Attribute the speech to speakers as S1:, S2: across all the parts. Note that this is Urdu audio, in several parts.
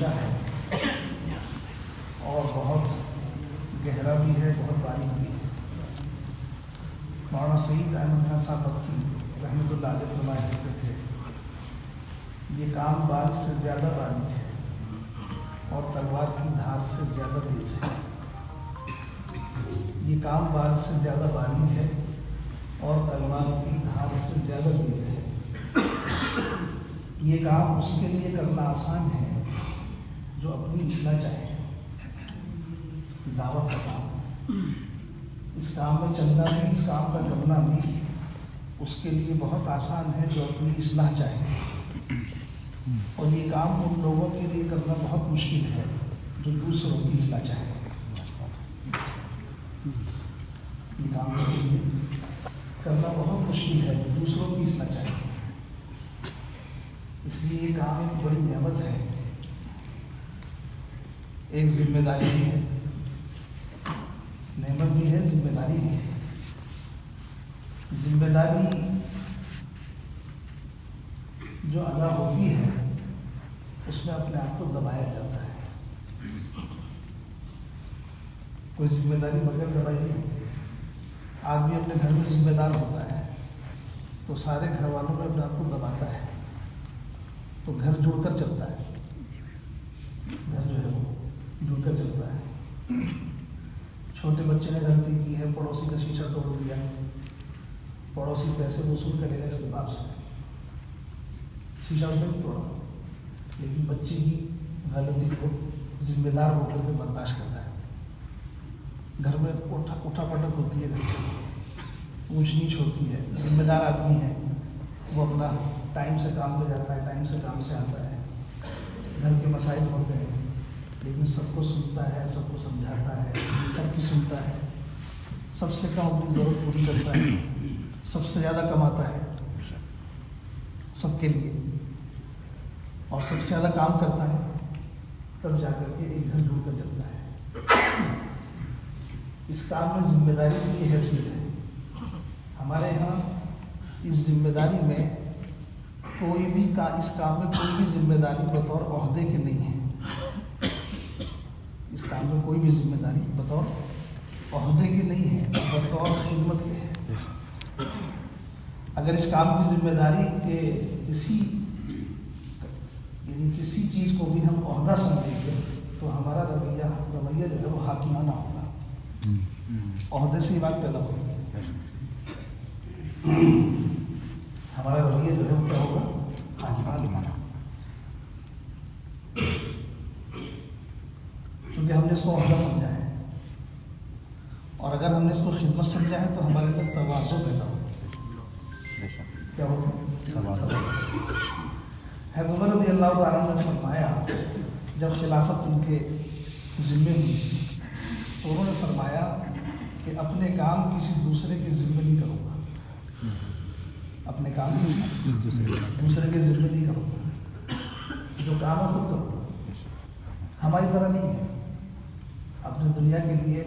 S1: اونچا ہے اور بہت گہرا بھی ہے، بہت باریک بھی ہے۔ مولانا سعید احمد خان صاحب مکی رحمۃ اللہ علیہ فرمایا کرتے تھے، یہ کام بال سے زیادہ باریک ہے اور تلوار کی دھار سے زیادہ تیز ہے۔ یہ کام بال سے زیادہ باریک ہے اور تلوار کی دھار سے زیادہ تیز ہے۔ یہ کام اس کے لیے کرنا آسان ہے جو اپنی اصلاح چاہے۔ دعوت کا کام، اس کام میں چلنا بھی، اس کام کا کرنا بھی اس کے لیے بہت آسان ہے جو اپنی اصلاح چاہے، اور یہ کام ان لوگوں کے لیے کرنا بہت مشکل ہے جو دوسروں کی اصلاح چاہے۔ یہ کام کے لیے کرنا بہت مشکل ہے جو دوسروں کی اصلاح چاہے، اس لیے یہ کام ایک بڑی نعمت ہے، ایک ذمہ داری بھی ہے۔ نعمت بھی ہے، ذمہ داری بھی ہے۔ ذمہ داری جو ادا ہوتی ہے اس میں اپنے آپ کو دبایا جاتا ہے۔ کوئی ذمہ داری بغیر دبائی نہیں ہوتی۔ آدمی اپنے گھر میں ذمہ دار ہوتا ہے تو سارے گھر والوں میں اپنے آپ کو دباتا ہے تو گھر جڑ کر چلتا ہے، گھر جو ہے وہ جڑ کر چلتا ہے۔ چھوٹے بچے نے غلطی کی ہے، پڑوسی کا شیشہ توڑ دیا، پڑوسی پیسے وصول کرے گا اس کے باپ سے، شیشہ اس نے نہیں توڑا، لیکن بچے کی غلطی کو ذمہ دار ہو کر کے برداشت کرتا ہے۔ گھر میں اٹھا پٹک ہوتی ہے، گھر میں اونچ نیچ ہوتی ہے، ذمہ دار آدمی ہے، وہ اپنا ٹائم سے کام پہ جاتا ہے، ٹائم سے کام سے آتا ہے، گھر کے مسائل ہوتے ہیں، لیکن سب کو سنتا ہے، سب کو سمجھاتا ہے، سب کی سنتا ہے، سب سے کم اپنی ضرورت پوری کرتا ہے، سب سے زیادہ کماتا ہے سب کے لیے، اور سب سے زیادہ کام کرتا ہے، تب جا کر کے ایک گھر جڑ کر چلتا ہے۔ اس کام میں ذمہ داری کی یہ حیثیت ہے۔ ہمارے یہاں اس ذمہ داری میں اس کام میں کوئی بھی ذمہ داری بطور عہدے کے نہیں ہے۔ اس کام میں کوئی بھی ذمہ داری بطور عہدے کی نہیں ہے، بطور خدمت کے ہے۔ اگر اس کام کی ذمہ داری کے کسی چیز کو بھی ہم عہدہ سمجھیں گے تو ہمارا رویہ جو ہے وہ حاکمانہ ہوگا، عہدے سے یہ بات پیدا ہوگی۔ ہمارا رویہ جو ہے وہ کیا ہوگا؟ حاکمانہ، کیونکہ ہم نے اس کو عہدہ سمجھا ہے، اور اگر ہم نے اس کو خدمت سمجھا ہے تو ہمارے اندر تواضع پیدا ہوگا۔ کیا ہوگا؟ حضرت عمر رضی اللہ تعالیٰ عنہ نے فرمایا، جب خلافت ان کے ذمے ہوئی تو انہوں نے فرمایا کہ اپنے کام کسی دوسرے کے ذمے نہیں کروں گا، اپنے کام کسی دوسرے کے ذمے نہیں کروں گا، جو کام ہے خود کروں گا۔ ہماری طرح نہیں ہے، اپنی دنیا کے لیے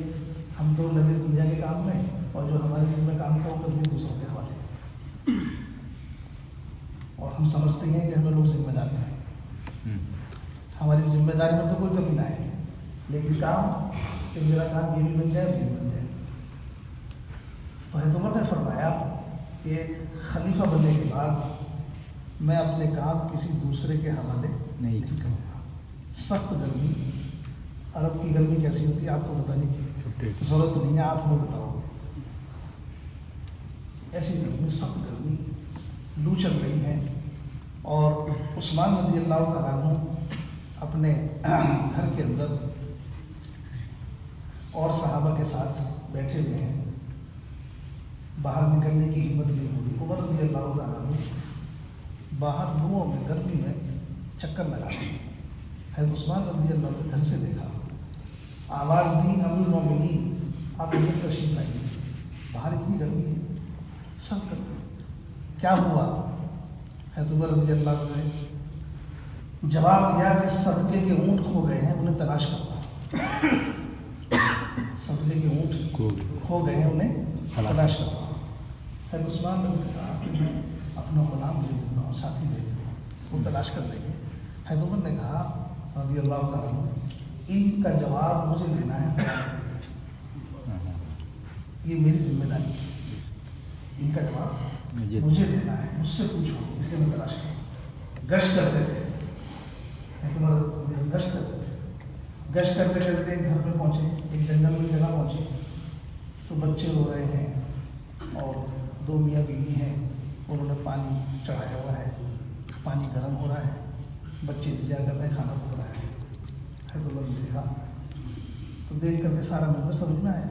S1: ہم تو لگے دنیا کے کام میں، اور جو ہمارے ذمہ کام کا وہ کر دیں دوسروں کے حوالے، اور ہم سمجھتے ہیں کہ ہمیں لوگ ذمہ دار ہیں، ہماری ذمہ داری میں تو کوئی کمی نہ ہے، لیکن کام کہ میرا کام یہ بھی بن جائے، وہ بھی بن جائے۔ تو حضرت عمر نے فرمایا کہ خلیفہ بننے کے بعد میں اپنے کام کسی دوسرے کے حوالے نہیں کروں گا۔ سخت گرمی، عرب کی گرمی کیسی ہوتی ہے آپ کو بتانے کی ضرورت نہیں ہے، آپ ہمیں بتاؤ گے۔ ایسی گرمی، سخت گرمی، لو چل رہی ہے، اور عثمان رضی اللہ تعالیٰ عنہ اپنے گھر کے اندر اور صحابہ کے ساتھ بیٹھے ہوئے ہیں، باہر نکلنے کی ہمت نہیں ہو رہی۔ عمر رضی اللہ تعالیٰ عنہ باہر لوؤں میں، گرمی میں چکر لگا رہے ہیں۔ حضرت عثمان رضی اللہ عنہ نے گھر سے دیکھا، آواز دی، امیر المومنین آپ اندر تشریف لائیے، باہر اتنی گرمی ہے، سخت گرمی، کیا ہوا؟ حضرت عمر رضی اللہ عنہ نے جواب دیا کہ صدقے کے اونٹ کھو گئے ہیں، انہیں تلاش کرنا۔ صدقے کے اونٹ کھو گئے ہیں، انہیں تلاش کرنا۔ حضرت عثمان نے کہا کہ میں اپنا غلام بھیج دیتا ہوں، ساتھی بھیج دیتا ہوں، وہ تلاش کر لیں گے۔ حضرت عمر نے کہا رضی اللہ تعالیٰ عنہ، ان کا جواب مجھے دینا ہے، یہ میری ذمہ داری ہے، ان کا جواب مجھے دینا ہے، مجھ سے پوچھو، اسے میں تلاش کروں۔ گشت کرتے تھے، گشت کرتے تھے، گشت کرتے کرتے ایک گھر میں پہنچے، ایک جنگل میں جگہ پہنچے، تو بچے رو رہے ہیں اور دو میاں بیوی ہیں، انہوں نے پانی چڑھایا ہوا ہے، پانی گرم ہو رہا ہے، بچے انتظار کر رہے ہیں، کھانا پک رہا ہے۔ حضرت اللہ نے دیکھا تو دیکھ کر کے سارا منظر سمجھ میں آیا۔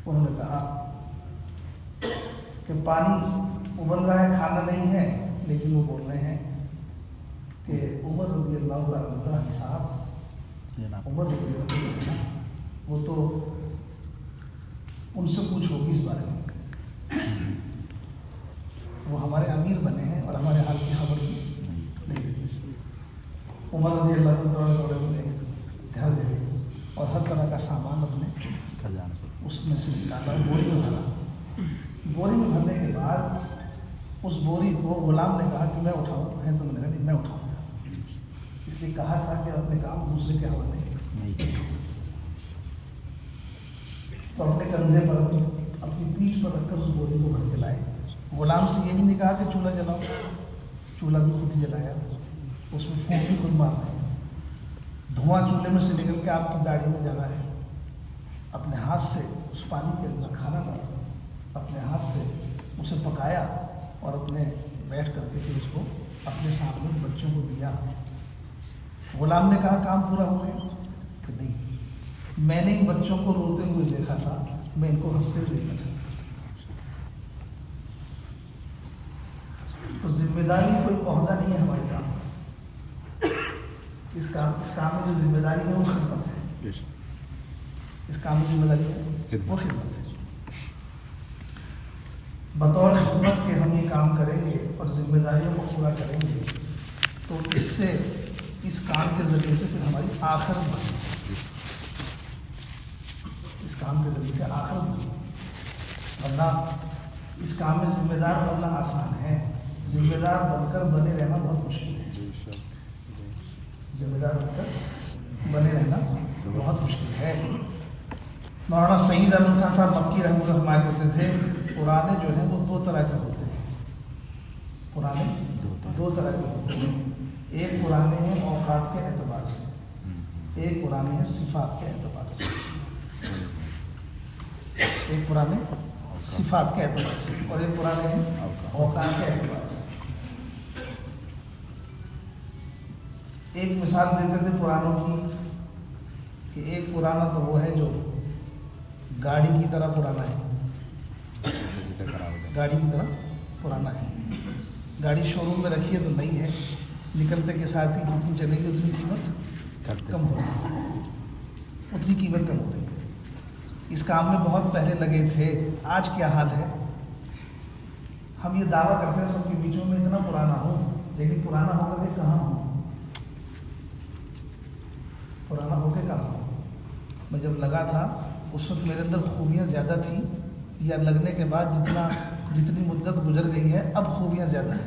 S1: انہوں نے کہا کہ پانی ابل رہا ہے، کھانا نہیں ہے، لیکن وہ بول رہے ہیں کہ عمر رضی اللہ تعالیٰ کا حساب، عمر رضی اللہ عنہ وہ تو ان سے پوچھ ہوگی اس بارے میں، وہ ہمارے امیر بنے ہیں اور ہمارے حال کی خبر بھی نہیں دیتے۔ عمر رضی اللہ عنہ نے گھر دے اور ہر طرح کا سامان اپنے اس میں سے نکالا، بوری میں بھرا۔ بوری میں بھرنے کے بعد اس بوری کو غلام نے کہا کہ میں اٹھاؤں، ہے تو میں نے کہا نہیں، میں اٹھاؤں گا، اس لیے کہا تھا کہ اپنے کام دوسرے کے حوالے نہیں۔ تو اپنے کندھے پر، اپنی پیٹھ پر رکھ کر اس بوری کو بھر کے لائے۔ غلام سے یہ بھی نہیں کہا کہ چولہا جلاؤ، چولہا بھی خود ہی جلایا، اس میں پھونک بھی خود مار رہے ہیں، دھواں چولہے میں سے نکل کے آپ کی داڑھی میں جا رہا ہے۔ اپنے ہاتھ سے اس پانی کے اندر کھانا ڈالا، اپنے ہاتھ سے اسے پکایا اور اپنے بیٹھ کر کے پھر اس کو اپنے سامنے بچوں کو دیا۔ غلام نے کہا کام پورا ہو گیا؟ کہ نہیں، میں نے ان بچوں کو روتے ہوئے دیکھا تھا، میں ان کو ہنستے ہوئے دیکھا تھا۔ تو ذمہ داری کوئی عہدہ نہیں ہے ہمارے کام، اس کام میں جو ذمہ داری ہے وہ خدمت ہے، اس کام میں ذمہ داری ہے وہ خدمت ہے۔ بطور خدمت کے ہم یہ کام کریں گے اور ذمہ داریوں کو پورا کریں گے تو اس سے، اس کام کے ذریعے سے پھر ہماری آخرت بنے گی، اس کام کے ذریعے سے آخرت بنے گی۔ ورنہ اس کام میں ذمہ دار بننا آسان ہے، ذمہ دار بن کر بنے رہنا بہت مشکل ہے، ذمہ دار بن کر بنے رہنا بہت مشکل ہے۔ مولانا سعید احمد خان صاحب مکی رحمۃ اللہ فرمایا کرتے تھے، پرانے جو ہیں وہ دو طرح کے ہوتے ہیں، پرانے دو طرح کے ہوتے ہیں، ایک پرانے ہیں اوقات کے اعتبار سے، ایک پرانے ہیں صفات کے اعتبار سے، ایک پرانے صفات کے اعتبار سے اور ایک پرانے ہیں اوقات کے اعتبار سے۔ ایک مثال دیتے تھے پرانوں کی کہ ایک پرانا تو وہ ہے جو گاڑی کی طرح پرانا ہے، گاڑی کی طرح پرانا ہے، گاڑی شو روم میں رکھی ہے تو نئی ہے، نکلتے کے ساتھ ہی جتنی چلے گی اتنی قیمت کم ہو رہی ہے، اتنی قیمت کم ہو رہی ہے۔ اس کام میں بہت پہلے لگے تھے، آج کیا حال ہے؟ ہم یہ دعویٰ کرتے ہیں سب کے بیچوں میں اتنا پرانا ہوں، لیکن پرانا ہو کر کے کہاں ہوں، پرانا ہو کے کہاں ہوں؟ میں جب لگا تھا اس وقت میرے اندر خوبیاں زیادہ تھیں، یا لگنے کے بعد جتنی مدت گزر گئی ہے اب خوبیاں زیادہ ہیں؟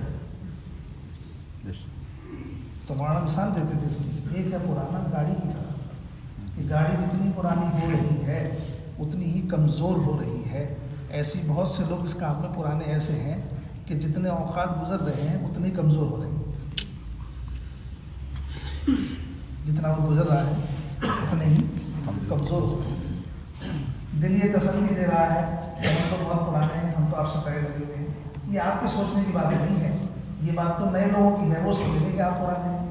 S1: تو مولانا مثال دیتے تھے اس کی، ایک ہے پرانا گاڑی کی طرح، کہ گاڑی جتنی پرانی ہو رہی ہے اتنی ہی کمزور ہو رہی ہے۔ ایسی بہت سے لوگ اس کام میں پرانے ایسے ہیں کہ جتنے اوقات گزر رہے ہیں اتنی کمزور ہو رہے ہیں، جتنا وقت گزر رہا ہے اتنے ہی کمزور ہو رہے ہیں۔ دل یہ تسلی دے رہا ہے کہ ہم تو بہت پرانے ہیں، ہم تو آپ سے پہلے لگے ہوئے ہیں۔ یہ آپ کے سوچنے کی بات نہیں ہے، یہ بات تو نئے لوگوں کی ہے، وہ سوچیں گے کہ آپ پرانے ہیں،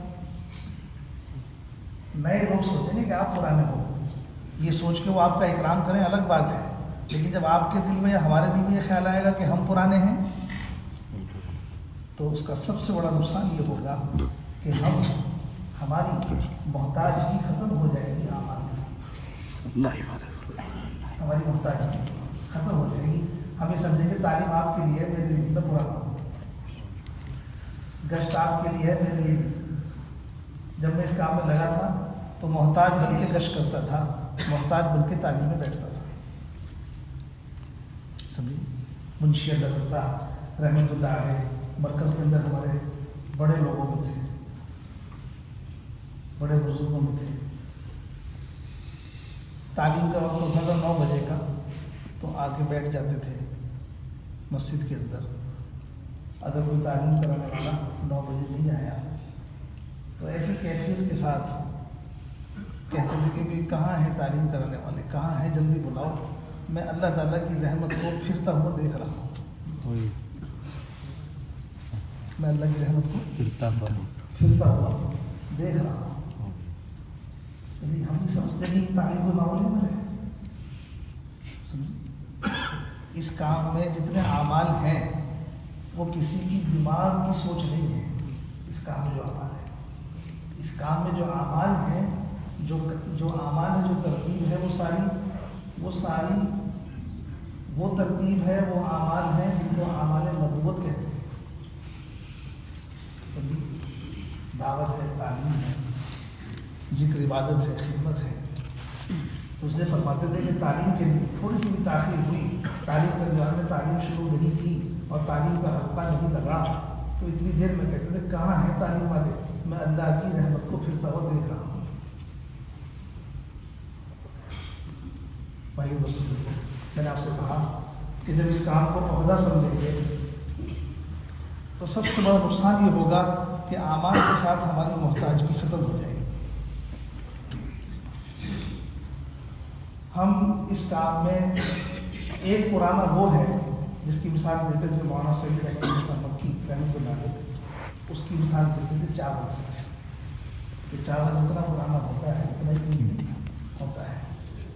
S1: نئے لوگ سوچیں گے کہ آپ پرانے ہو، یہ سوچ کے وہ آپ کا اکرام کریں الگ بات ہے، لیکن جب آپ کے دل میں یا ہمارے دل میں یہ خیال آئے گا کہ ہم پرانے ہیں تو اس کا سب سے بڑا نقصان یہ ہوگا کہ ہماری محتاجگی ختم ہو جائے گی، ہماری محتاجگی ختم ہو جائے گی، ہمیں سمجھیں گے تعلیم آپ کے لیے ہے، میرے لیے میں پرانا ہوں، گشت آپ کے لیے ہے، میرے لیے نہیں۔ جب میں اس کام میں لگا تھا تو محتاج بن کے گشت کرتا تھا، محتاج بن کے تعلیم میں بیٹھتا تھا، سمجھے؟ منشی اللہ دتا رحمۃ اللہ علیہ مرکز کے اندر ہمارے بڑے لوگوں میں تھے، بڑے بزرگوں میں تھے. تعلیم کا وقت ہوتا تھا 9 بجے کا، تو آ کے بیٹھ جاتے تھے مسجد کے اندر. اگر کوئی تعلیم کرانے والا 9 بجے نہیں آیا تو ایسی کیفیت کے ساتھ کہتے تھے کہ بھی کہاں ہے تعلیم کرانے والے، کہاں ہیں، جلدی بلاؤ، میں اللہ تعالیٰ کی رحمت کو پھرتا ہوا دیکھ رہا ہوں. میں اللہ کی رحمت کو پھرتا ہوا دیکھ رہا ہوں. یعنی ہم بھی سمجھتے نہیں تعلیم کو معمولی میں ہے. اس کام میں جتنے اعمال ہیں وہ کسی کی دماغ کی سوچ نہیں ہے. اس کام میں جو اعمال ہے، اس کام میں جو اعمال ہیں، جو اعمال ہے، جو ترتیب ہے، وہ ساری وہ ترتیب ہے، وہ اعمال ہیں جن کو اعمال نبوت کہتے ہیں. سبھی دعوت ہے، تعلیم ہے، ذکر، عبادت ہے، خدمت ہے. تو اسے فرماتے تھے کہ تعلیم کے لیے تھوڑی سی بھی تاخیر ہوئی، تعلیم کے دوران میں تعلیم شروع نہیں کی اور تعلیم کا حلقہ نہیں لگا، تو اتنی دیر میں کہتے تھے کہاں ہیں تعلیم والے، میں اللہ کی رحمت کو پھرتا ہوا دیکھ رہا ہوں. بھائی دوستوں، میں نے آپ سے کہا کہ جب اس کام کو عہدہ سمجھیں گے تو سب سے بڑا نقصان یہ ہوگا کہ اعمال کے ساتھ ہماری محتاجگی ختم ہو جائے گی. ہم اس کام میں ایک پرانا وہ ہے جس کی مثال دیتے تھے مولانا سید احمد حسن مکی رحمۃ اللہ علیہ. اس کی مثال دیتے تھے چاول سے، کہ چاول جتنا پرانا ہوتا ہے اتنا ہی قیمتی ہوتا ہے.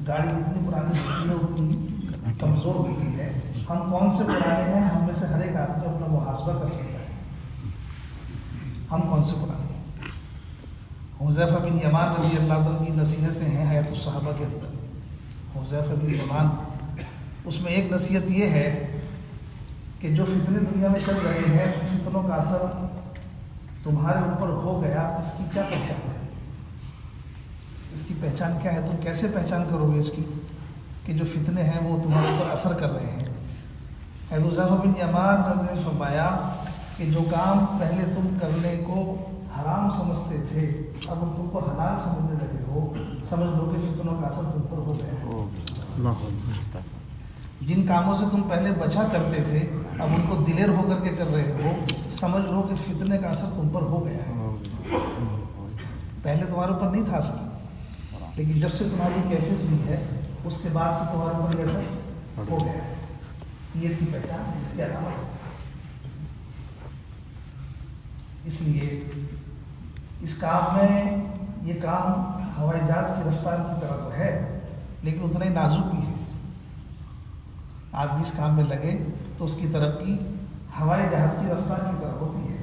S1: گاڑی جتنی پرانی ہوتی ہے اتنی کمزور ہوتی ہے. ہم کون سے پرانے ہیں، ہم میں سے ہر ایک آدمی اپنا محاسبہ کر سکتا ہے ہم کون سے پرانے ہیں. حذیفہ بن یمان رضی اللہ عنہ کی نصیحتیں ہیں حیات الصحابہ کے اندر. حذیفہ بن یمان، اس میں ایک نصیحت یہ ہے کہ جو فتنے دنیا میں چل رہے ہیں، فتنوں کا اثر تمہارے اوپر ہو گیا، اس کی کیا پہچان ہے، اس کی پہچان کیا ہے، تم کیسے پہچان کرو گے اس کی کہ جو فتنے ہیں وہ تمہارے اوپر اثر کر رہے ہیں. حذیفہ بن یمان نے فرمایا کہ جو کام پہلے تم کرنے کو حرام سمجھتے تھے اب تم کو حلال سمجھنے لگے ہو، سمجھ لو کہ فتنوں کا اثر تم پر ہو گیا ہے. جن کاموں سے تم پہلے بچا کرتے تھے اب ان کو دلیر ہو کر کے کر رہے ہو، سمجھ لو کہ فتنے کا اثر تم پر ہو گیا ہے. پہلے تمہارے اوپر نہیں تھا اثر، لیکن جب سے تمہاری کیفیت ہوئی ہے اس کے بعد سے تمہارے اوپر یہ اثر ہو گیا ہے. یہ اس کی پہچان ہے، اس کی علامت ہے. اس لیے اس کام میں، یہ کام ہوائی جہاز کی رفتار کی طرح تو ہے لیکن اتنا ہی نازک بھی ہے. آدمی اس کام میں لگے تو اس کی ترقی ہوائی جہاز کی رفتار کی طرح ہوتی ہے،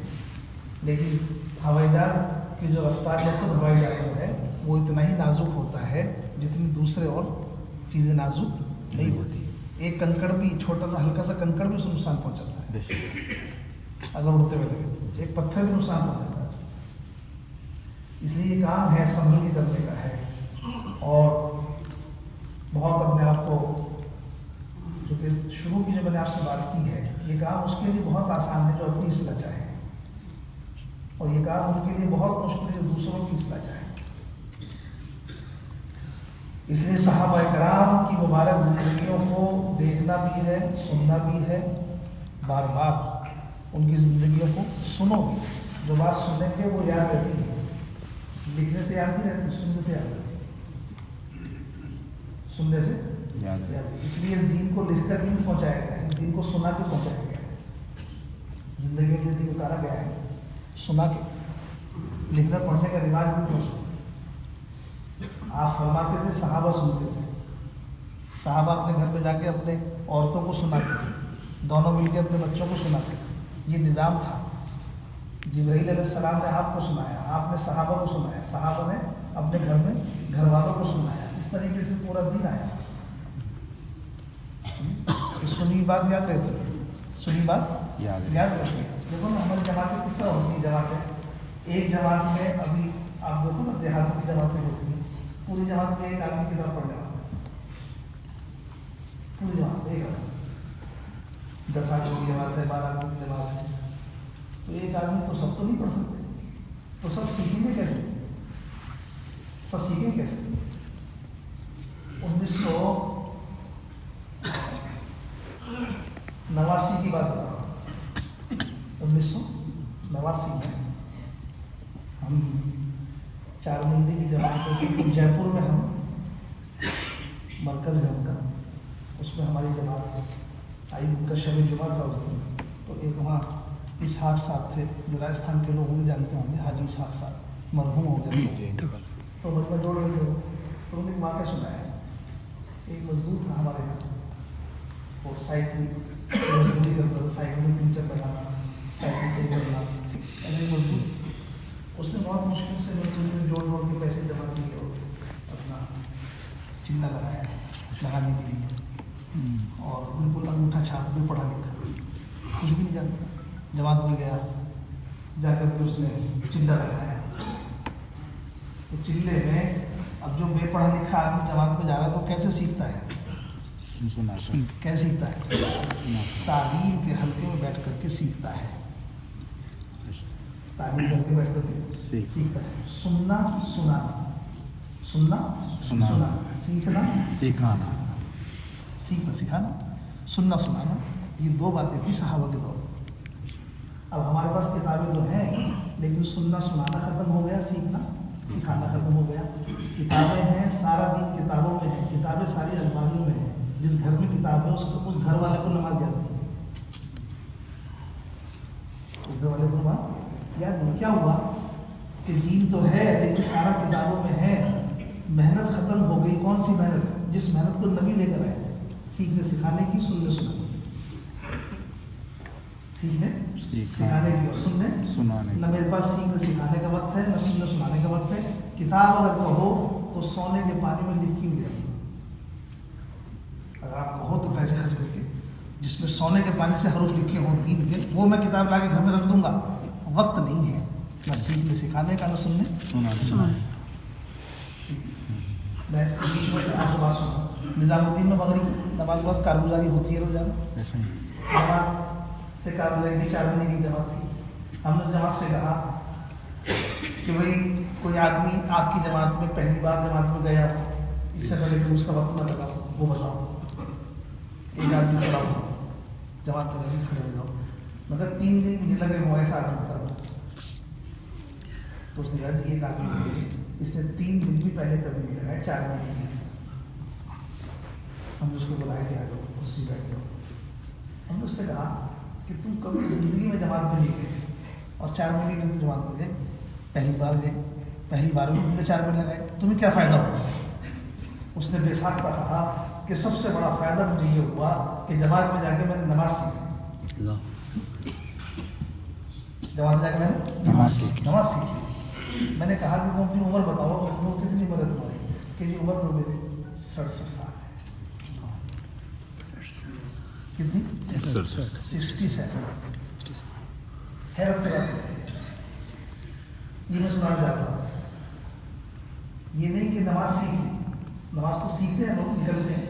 S1: لیکن ہوائی جہاز کی جو رفتار ہے خود ہوائی جہاز میں ہے وہ اتنا ہی نازک ہوتا ہے جتنی دوسرے اور چیزیں نازک نہیں ہوتی. ایک کنکڑ بھی، چھوٹا سا ہلکا سا کنکڑ بھی اسے نقصان پہنچاتا ہے اگر اڑتے ہوئے لگے. ایک پتھر بھی نقصان پہنچاتا ہے. اس لیے یہ کام ہے سنبھل کے کرنے کا ہے، اور بہت اپنے آپ کو، جو کہ شروع کی جو میں نے آپ سے بات کی ہے، یہ کام اس کے لیے بہت آسان ہے جو اپنی اصلاح چاہے، اور یہ کام ان کے لیے بہت مشکل ہے جو دوسروں کی اصلاح چاہے. اس لیے صحابہ کرام کی مبارک زندگیوں کو دیکھنا بھی ہے، سننا بھی ہے، بار بار ان کی زندگیوں کو سنو بھی. جو بات سنیں گے وہ یاد رہتی ہے، لکھنے سے یاد نہیں رہتی، سننے سے یاد رہتی، سننے سے یاد رہتی. اس لیے اس دین کو لکھ کر نہیں پہنچایا گیا، اس دین کو سنا کے پہنچایا گیا ہے. زندگی میں دین اتارا گیا ہے سنا کے. لکھنا پڑھنے کا رواج بھی پہنچا. آپ فرماتے تھے صحابہ سنتے تھے، صحابہ اپنے گھر پہ جا کے اپنے عورتوں کو سناتے تھے، دونوں مل کے اپنے بچوں کو سناتے تھے. یہ نظام تھا. جبرائیل علیہ السلام نے آپ کو سنایا، آپ نے صحابہ کو سنایا، صحابہ نے اپنے گھر میں گھر والوں کو سنایا. اس طریقے سے پورا دین آیا. سنی بات یاد رہتی ہے، سنی بات یاد رہتی ہے. دیکھو نا ہماری جماعتیں کس طرح ہوتی ہیں. جماعتیں ایک جماعت میں، ابھی آپ دیکھو نا دیہاتوں کی جماعتیں ہوتی ہیں، پوری جماعت میں ایک آدمی کتاب پڑھنے والا ہے. پوری جماعت ایک آدمی، 10 آدمی کی جماعت ہے، 12 آدمی کی جماعت ہے، تو ایک آدمی تو سب تو نہیں پڑھ سکتے. تو سب سیکھیں گے کیسے؟ سب سیکھیں کیسے؟ 1989 کی بات بتا رہا ہوں. 1989 میں ہم 4 مہینے کی جماعت میں تھے. جے پور میں ہم مرکز ہے ان کا, اس میں ہماری جماعت آئی. ان کا شب جمعہ تھا اس دن. تو ایک وہاں اسحاق صاحب تھے, جو راجستھان کے لوگ بھی جانتے ہوں گے, حاجی اسحاق صاحب مرحوم ہو گئے. تو مجمع جوڑ رہے تھے. تو انہوں نے ایک واقعہ سنایا. ایک مزدور تھا ہمارے یہاں, اور سائیکل مزدوری کرتا تھا, سائیکل میں پنچر لگانا, سائیکل سے کرنا. ایک مزدور, اس نے بہت مشکل سے مزدوری میں جوڑ کے پیسے جمع کیے اور اپنا چندہ لگایا لگانے کے لیے. اور بالکل انگوٹھا چھاپ بھی, پڑھا لکھا, کچھ بھی نہیں جانتا. جماعت میں گیا, جا کر کے اس نے چندہ لگایا. تو چلے میں اب جو بے پڑھا لکھا آدمی جماعت میں جا رہا ہے تو کیسے سیکھتا ہے؟ کیسے سیکھتا ہے؟ تعلیم کے حلقے میں بیٹھ کر کے سیکھتا ہے. تعلیم کر کے بیٹھ کر کے سیکھتا ہے. سننا سنانا, سننا سنانا, سیکھنا سکھانا, سیکھنا سکھانا, سننا سنانا, یہ 2 باتیں تھیں صحابہ کے دور. اب ہمارے پاس کتابیں تو ہیں, لیکن سننا سنانا ختم ہو گیا, سیکھنا سکھانا ختم ہو گیا. کتابیں ہیں, سارا دین کتابوں میں ہے, کتابیں ساری الماریوں میں ہیں. جس گھر میں کتاب ہے اس گھر والے کو نماز یاد نہیں, اس گھر والے کو نماز یاد نہیں. کیا ہوا کہ دین تو ہے لیکن سارا کتابوں میں ہے. محنت ختم ہو گئی. کون سی محنت؟ جس محنت کو نبی لے کر آئے تھے, سیکھنے سکھانے کی, سننے سنانے کی. سیکھنے سکھانے کی اور سننے سنانے. نہ میرے پاس سیکھنے سکھانے کا وقت ہے, نہ سننے سنانے کا وقت ہے. کتاب اگر کہو تو سونے کے پانی میں لکھی ہوئی جائے گی. اگر آپ کہو تو پیسے خرچ کر کے, جس میں سونے کے پانی سے حروف لکھے ہوں دین کے, وہ میں کتاب لا کے گھر میں رکھ دوں گا. وقت نہیں ہے نہ سیکھنے سکھانے کا, نہ سننے سنانے. میں اس کے بیچ میں آپ کو بات سنوں. نظام الدین میں مغرب نماز بہت کارگزاری ہوتی ہے روزانہ. جماعت سے کارگزاری کی 4 مہینے کی جماعت تھی. ہم نے جماعت سے کہا کہ بھائی کوئی آدمی آپ کی جماعت میں پہلی بار جماعت میں گیا, اس سے پہلے کہ اس کا وقت نہ لگا, وہ بتاؤ. ایک آدمی کھڑا ہو, جماعت میں نہیں کھڑے ہو جاؤ, مگر 3 دن مجھے لگے ہو, ایسا آدمی بتا دو. تو اس نے کہا کہ ایک آدمی اس نے 3 دن بھی پہلے کبھی نہیں لگائے, 4 مہینے. ہم نے اس کو بلایا کہ آ جاؤ, کرسی بیٹھ جاؤ. ہم نے اس سے کہا کہ تم کبھی زندگی میں جماعت میں نہیں گئے, اور 4 مہینے میں تم جماعت میں گئے, پہلی بار گئے, پہلی بار میں تم نے 4 مہینے لگائے, تمہیں کیا فائدہ ہوا؟ اس نے بے ساختہ کہا کہ سب سے بڑا فائدہ مجھے یہ ہوا کہ جماعت میں جا کے میں نے نماز سیکھی. جماعت میں جا کے میں نے نماز سیکھی. میں نے کہا کہ تم اپنی عمر بتاؤ, وہ کتنی عمر ہے تمہاری؟ کہ یہ عمر تو میری 67 سال ہے. کتنی؟ 67. حیرت کی بات ہے. یہ میں سنانا چاہتا ہوں. یہ نہیں کہ نماز سیکھ لی, نماز تو سیکھتے ہیں لوگ, نکلتے ہیں,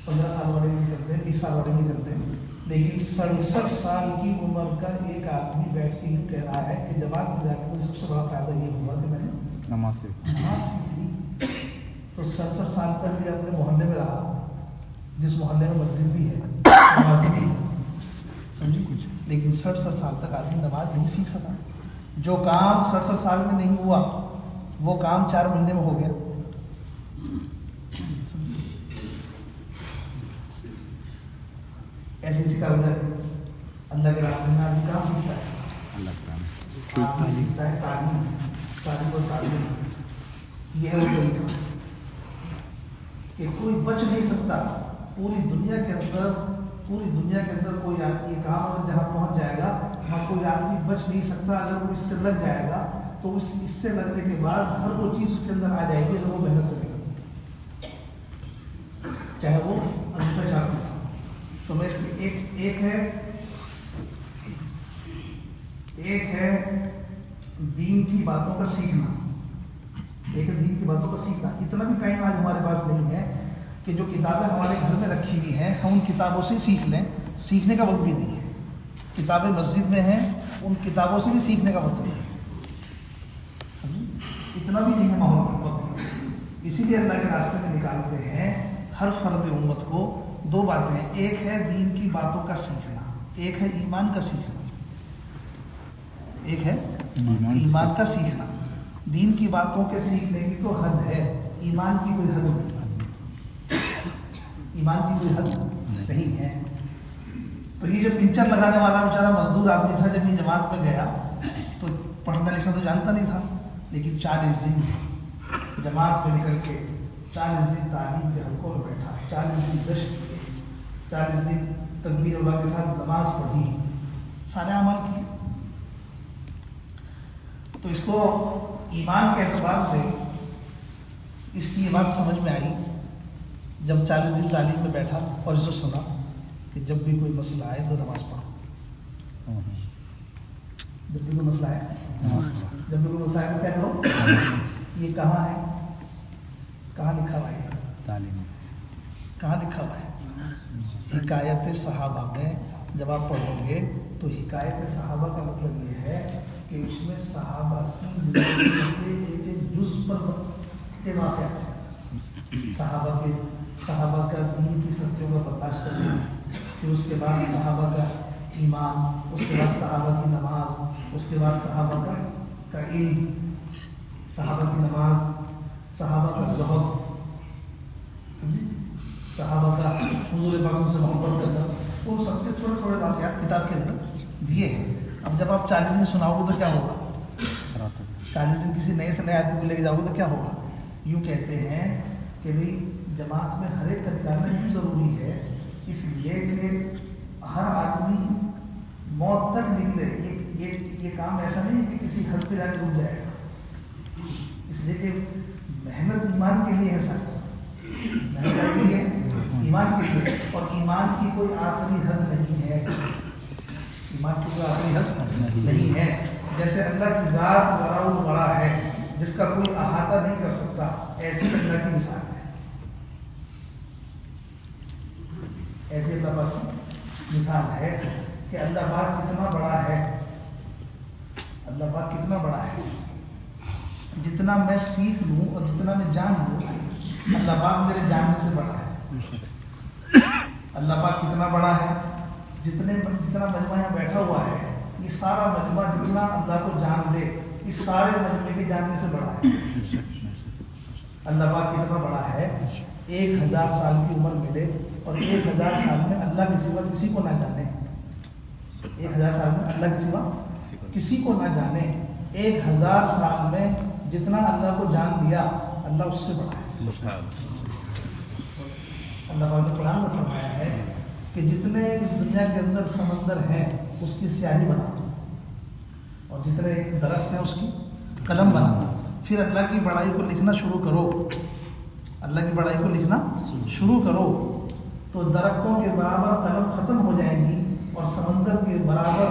S1: 15 سال والے بھی نکلتے ہیں, 20 سال والے بھی نکلتے ہیں, لیکن 67 سال کی عمر کا ایک آدمی بیٹھ کے یوں کہہ رہا ہے کہ جماعت میں جا کے مجھے سب سے بڑا فائدہ یہ ہوا کہ میں نے نماز سیکھ لی. تو 67 سال تک بھی اپنے محلے میں رہا, جس محلے میں مسجد بھی ہے, نمازی بھی ہے, سمجھے کچھ, لیکن 67 سال تک آدمی نماز نہیں سیکھ سکا. جو کام 67 سال میں نہیں ہوا وہ کام 4 مہینے میں ہو گیا. ایسی ایسی کاروبار اللہ کے راستے میں آدمی کہاں سیکھتا ہے؟ آدمی سیکھتا ہے تعلیم, تعلیم اور تعلیم. یہ ہے وہ طریقہ کہ کوئی بچ نہیں سکتا پوری دنیا کے اندر کوئی آدمی یہ کام اگر جہاں پہنچ جائے گا وہاں کوئی آدمی بچ نہیں سکتا. اگر وہ اس سے لگ جائے گا تو اس سے لگنے کے بعد ہر وہ چیز اس کے اندر آ جائے گی اگر وہ محنت کرے گا, چاہے وہ انگوٹھا چھاپ. تو میں اس کی ایک ہے دین کی باتوں کا سیکھنا, ایک ہے دین کی باتوں کا سیکھنا. اتنا بھی ٹائم آج ہمارے پاس نہیں ہے کہ جو کتابیں ہمارے گھر میں رکھی ہوئی ہیں ہم ان کتابوں سے سیکھ لیں. سیکھنے کا وقت بھی نہیں ہے. کتابیں مسجد میں ہیں, ان کتابوں سے بھی سیکھنے کا وقت نہیں ہے. اتنا بھی نہیں ہے ماحول. اسی لیے اللہ کے راستے میں نکالتے ہیں ہر فرد امت کو دو باتیں ہیں، ایک ہے دین کی باتوں کا سیکھنا، ایک ہے ایمان کا سیکھنا، ایک ہے ایمان کا سیکھنا۔ دین کی باتوں کے سیکھنے کی تو حد ہے، ایمان کی کوئی حد نہیں، ایمان کی کوئی حد نہیں ہے۔ تو یہ جو پنچر لگانے والا بیچارہ مزدور آدمی تھا، جب یہ جماعت میں گیا تو پڑھنا لکھنا تو جانتا نہیں تھا، لیکن 40 دن جماعت میں نکل کے 40 دن تعلیم کے حلقوں میں بیٹھا، 40 دن گشت کیے، 40 دن تکبیر اللہ کے ساتھ نماز پڑھی، سارے اعمال کیے۔ تو اس کو ایمان کے اعتبار سے اس کی یہ بات سمجھ میں آئی جب 40 دن تعلیم میں بیٹھا اور اس کو سنا کہ جب بھی کوئی مسئلہ آئے تو نماز پڑھو، جب بھی کوئی مسئلہ آئے، جب بھی کوئی مسئلہ آئے تو کیا کرو؟ یہ کہاں ہے؟ کہاں لکھا ہوا ہے؟ تعلیم کہاں لکھا ہوا ہے؟ حکایت صحابہ میں جب آپ پڑھو گے تو حکایت صحابہ کا مطلب یہ ہے کہ اس میں صحابہ کی زندگی کے ایک ایک جز پر کے واقعات ہیں، صحابہ کا دین کی سچیوں کا برداشت کرنا، پھر اس کے بعد صحابہ کا ایمان، اس کے بعد صحابہ کی نماز، اس کے بعد صحابہ کا علم، صحابہ کی نماز، صحابہ کا زہد، صحابہ کا حضور پاک سے محبت کرنا، وہ سب کے چھوٹے چھوٹے واقعات کتاب کے اندر دیے ہیں۔ اب جب آپ 40 دن سناؤ گے تو کیا ہوگا؟ 40 دن کسی نئے سے نئے آدمی کو لے کے جاؤ گے تو کیا ہوگا؟ یوں کہتے ہیں کہ بھئی جماعت میں ہر ایک کا نکالنا کیوں ضروری ہے؟ اس لیے کہ ہر آدمی موت تک نکلے، یہ کام ایسا نہیں ہے کہ کسی حد پہ جا کے رک جائے گا، اس لیے کہ محنت ایمان کے لیے ہے، سر محنت کے لیے ایمان کے لیے، اور ایمان کی کوئی آخری حد نہیں ہے، ایمان کی کوئی آخری حد نہیں ہے۔ جیسے اللہ کی ذات ورا الورا ہے، جس کا کوئی احاطہ نہیں کر سکتا، ایسی اللہ کی مثال ہے، ایسی اللہ پاک کی مثال ہے کہ اللہ پاک کتنا بڑا ہے، اللہ پاک کتنا بڑا ہے۔ جتنا میں سیکھ لوں اور جتنا میں جان لوں، اللہ پاک میرے جاننے سے بڑا ہے۔ اللہ پاک کتنا بڑا ہے، جتنا مجمع یہاں بیٹھا ہوا ہے، یہ سارا مجمع جتنا اللہ کو جان لے، اس سارے مجمع کے جاننے سے بڑا ہے۔ اللہ پاک کتنا بڑا ہے، 1000 سال کی عمر ملے اور 1000 سال میں اللہ کے سوا کسی کو نہ جانے، 1000 سال میں اللہ کے سوا کسی کو نہ جانے، 1000 سال میں جتنا اللہ کو جان لیا، اللہ اس سے بڑا ہے۔ اللہ پاک نے قرآن میں فرمایا ہے کہ جتنے اس دنیا کے اندر سمندر ہیں اس کی سیاہی بنا دو، اور جتنے درخت ہیں اس کی قلم بنا دو، پھر اللہ کی بڑائی کو لکھنا شروع کرو، اللہ کی بڑائی کو لکھنا شروع کرو تو درختوں کے برابر قلم ختم ہو جائے گی اور سمندر کے برابر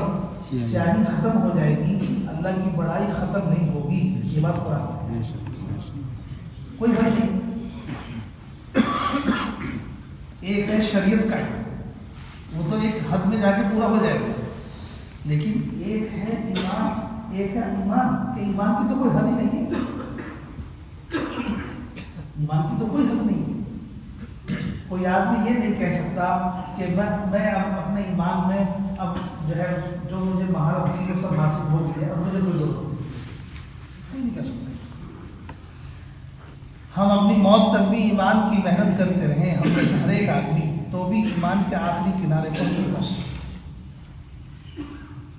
S1: سیاہی ختم ہو جائے گی، اللہ کی بڑائی ختم نہیں ہوگی۔ یہ بات قرآن ہے، کوئی حد نہیں۔ ایک ہے شریعت کا علم، وہ تو ایک حد میں جا کے پورا ہو جائے گا، لیکن ایک ہے ایمان، ایک ہے ایمان کہ ایمان کی تو کوئی حد ہی نہیں ہے، ایمان کی تو کوئی حد نہیں ہے۔ کوئی آدمی یہ نہیں کہہ سکتا کہ میں اب اپنے ایمان میں اب جو ہے جو مجھے مہارت تھی وہ سب حاصل ہو گئی ہے، اب مجھے کوئی ضرورت نہیں کہہ سکتا۔ ہم اپنی موت تک بھی ایمان کی محنت کرتے رہیں، ہم جیسے ہر ایک آدمی، تو بھی ایمان کے آخری کنارے پر نہیں پہنچ سکتے۔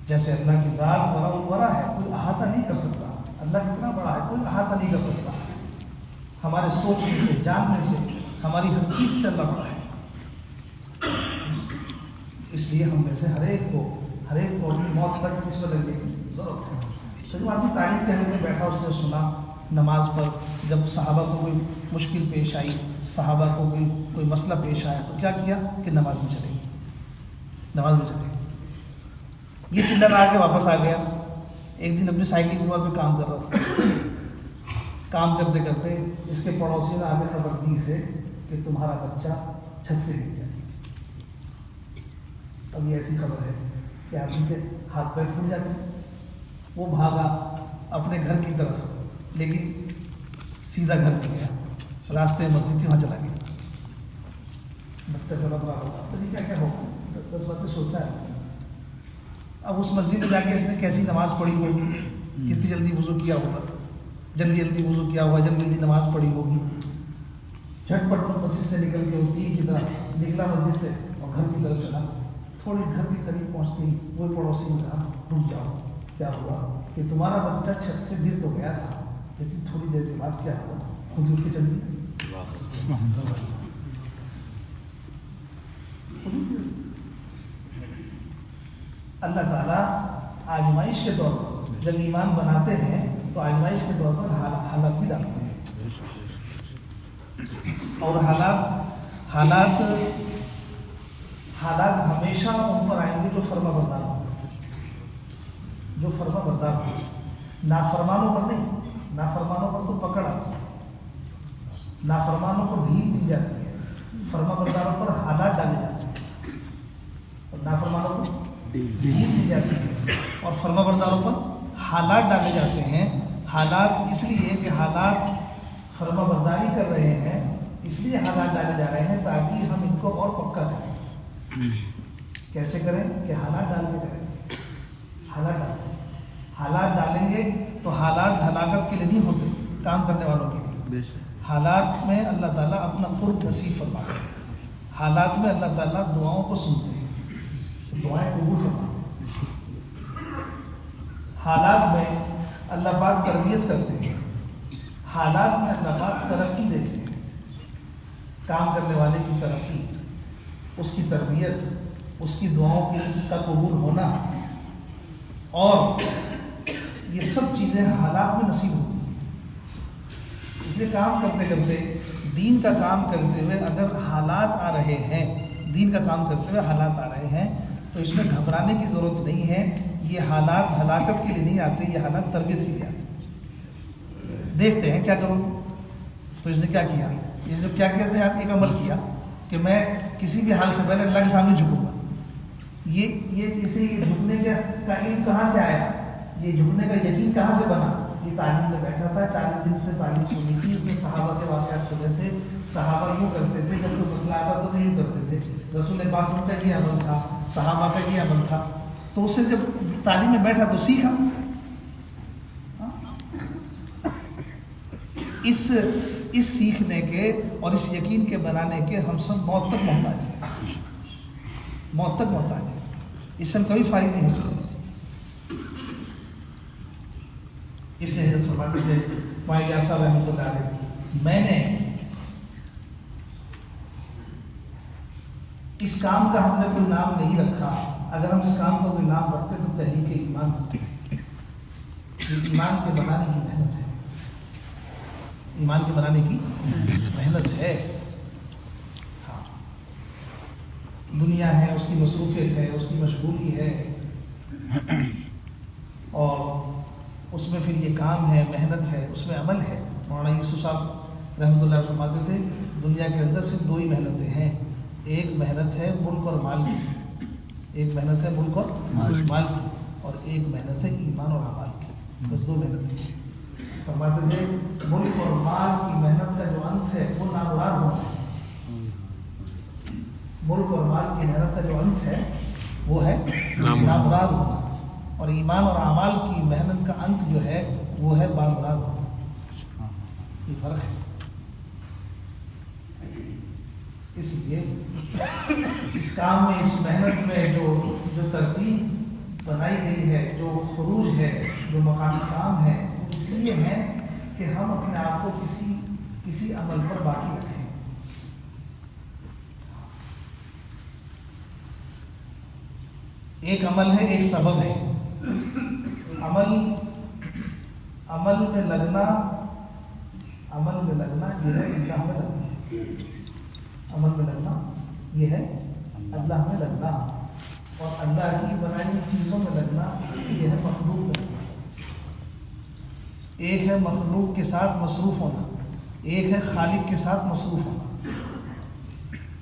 S1: جیسے اللہ کی ذات ورا الورا ہے، کوئی احاطہ نہیں کر سکتا، اللہ کتنا بڑا ہے، کوئی احاطہ نہیں کر سکتا۔ ہمارے سوچنے سے، جاننے سے، ہماری ہر چیز سے اللہ بڑا ہے۔ اس لیے ہم میں سے ہر ایک کو اپنی موت تک اس پر لگنے کی ضرورت ہے۔ تو جو آدمی تعلیم کے میں بیٹھا، اس نے سنا نماز پر، جب صحابہ کو کوئی مشکل پیش آئی، صحابہ کو کوئی مسئلہ پیش آیا تو کیا کیا کہ نماز میں چلے گئے، نماز میں چلے گئے۔ یہ چلا آ کے واپس آ گیا۔ ایک دن اپنی سائیکل کی پہ کام کر رہا تھا، کام کرتے کرتے اس کے پڑوسی نے آ کے خبر دی اسے کہ تمہارا بچہ چھت سے گر گیا۔ اب یہ ایسی خبر ہے کہ آدمی کے ہاتھ پیر پھول جاتے ہیں۔ وہ بھاگا اپنے گھر کی طرف، لیکن سیدھا گھر نہیں گیا، راستے میں مسجد تھی وہاں چلا گیا، بچہ تھوڑا بڑا ہوگا طریقہ کیا ہوگا 10 باتیں سوچتا ہے. اب اس مسجد میں جا کے اس نے کیسی نماز پڑھی ہوگی، کتنی جلدی وضو کیا ہوگا، جلدی وضو کیا ہوگا، جلدی نماز پڑھی ہوگی. جھٹ پٹ مسجد سے نکل کے تیر کی طرح نکلا مسجد سے اور گھر کی طرف چلا. تھوڑی گھر کے قریب پہنچتے ہی وہ پڑوسی نے کہا رک جاؤ، کیا ہوا کہ تمہارا بچہ چھت سے گر تو گیا تھا لیکن تھوڑی دیر کے بعد کیا ہوا خود اٹھ کے چل گیا. اللہ تعالیٰ آزمائش کے طور پر جب ایمان بناتے ہیں تو آزمائش کے طور پر حالات بھی ڈالتے ہیں، اور حالات ہمیشہ ان پر آئیں گے جو فرما بردار ہوں، جو فرما بردار ہوں. نافرمانوں پر نہیں، نافرمانوں پر تو پکڑ آتی ہے، نافرمانوں کو ڈھیل دی جاتی ہے، فرما برداروں پر حالات ڈالے جاتے ہیں. اور نافرمانوں کو ڈھیل دی جاتی ہے اور فرما برداروں پر حالات ڈالے جاتے ہیں. حالات اس لیے کہ حالات فرما برداری کر رہے ہیں، اس لیے حالات ڈالے جا رہے ہیں تاکہ ہم ان کو اور پکا کریں. کیسے کریں کہ حالات ڈال کے کریں. حالات ڈالیں گے تو حالات ہلاکت کے لیے نہیں ہوتے، کام کرنے والوں کے لیے. حالات میں اللہ تعالیٰ اپنا قرب نصیب فرماتے ہیں، حالات میں اللہ تعالیٰ دعاؤں کو سنتے ہیں، دعائیں قبول فرماتے ہیں. حالات میں اللہ پاک تربیت کرتے ہیں، حالات میں اللہ پاک ترقی دیتے ہیں. کام کرنے والے کی ترقی، اس کی تربیت، اس کی دعاؤں کا قبول ہونا، اور یہ سب چیزیں حالات میں نصیب ہوتی ہیں. اس لیے کام کرتے کرتے، دین کا کام کرتے ہوئے اگر حالات آ رہے ہیں، دین کا کام کرتے ہوئے حالات آ رہے ہیں تو اس میں گھبرانے کی ضرورت نہیں ہے. یہ حالات ہلاکت کے لیے نہیں آتے، یہ حالات تربیت کے لیے آتے. دیکھتے ہیں کیا کروں. تو اس نے کیا کیا، اس نے کیا کیا، آپ ایک عمل کیا کہ میں کسی بھی حال سے پہلے اللہ کے سامنے جھکوں گا. یہ جھکنے کا علم کہاں سے آیا، یہ جھکنے کا یقین کہاں سے بنا. یہ تعلیم میں بیٹھا تھا، 40 دن سے تعلیم سنی تھی، اس میں صحابہ کے واقعات سنے تھے. صحابہ یوں کرتے تھے، جب کوئی مسئلہ آتا تو یوں کرتے تھے. رسول پاک کا یہ عمل تھا، صحابہ کا یہ عمل تھا. تو اسے جب تعلیم میں بیٹھا تو سیکھا. اس سیکھنے کے اور اس یقین کے بنانے کے ہم سب موت تک محتاج ہیں، موت تک محتاج ہیں. اس سے ہم کبھی فارغ نہیں ہو سکتے. اس نے حضرت فرماتے تھے مائیہ صاحب رحمۃ اللہ علیہ، میں نے اس کام کا ہم نے کوئی نام نہیں رکھا. اگر ہم اس کام کا کوئی نام رکھتے تو تحریک ایمان. ایمان کے بنانے کی محنت ہے، ایمان کے بنانے کی محنت ہے. ہاں، دنیا ہے، اس کی مصروفیت ہے، اس کی مشغولی ہے، اور اس میں پھر یہ کام ہے، محنت ہے، اس میں عمل ہے. مولانا یوسف صاحب رحمۃ اللہ فرماتے تھے دنیا کے اندر صرف 2 ہی محنتیں ہیں. ایک محنت ہے ملک اور مال کی، ایک محنت ہے ملک اور مال کی، اور ایک محنت ہے ایمان اور اعمال کی. بس 2 محنتیں ہیں. فرماتے تھے ملک اور مال کی محنت کا جو انت ہے وہ نامراد ہونا ہے. ملک اور مال کی محنت کا جو انت ہے وہ ہے نامراد ہونا، اور ایمان اور اعمال کی محنت کا انت جو ہے وہ ہے بامراد ہونا. یہ فرق ہے. اس لیے اس کام میں، اس محنت میں جو ترتیب بنائی گئی ہے، جو خروج ہے، جو مقامی کام ہے، وہ اس لیے ہے کہ ہم اپنے آپ کو کسی عمل پر باقی رکھیں. ایک عمل ہے، ایک سبب ہے. عمل میں لگنا یہ ہے اللہ میں لگنا. عمل میں لگنا یہ ہے اللہ میں لگنا، اور اللہ کی بنائی ہوئی چیزوں میں لگنا یہ ہے مخلوق میں لگنا. ایک ہے مخلوق کے ساتھ مصروف ہونا، ایک ہے خالق کے ساتھ مصروف ہونا.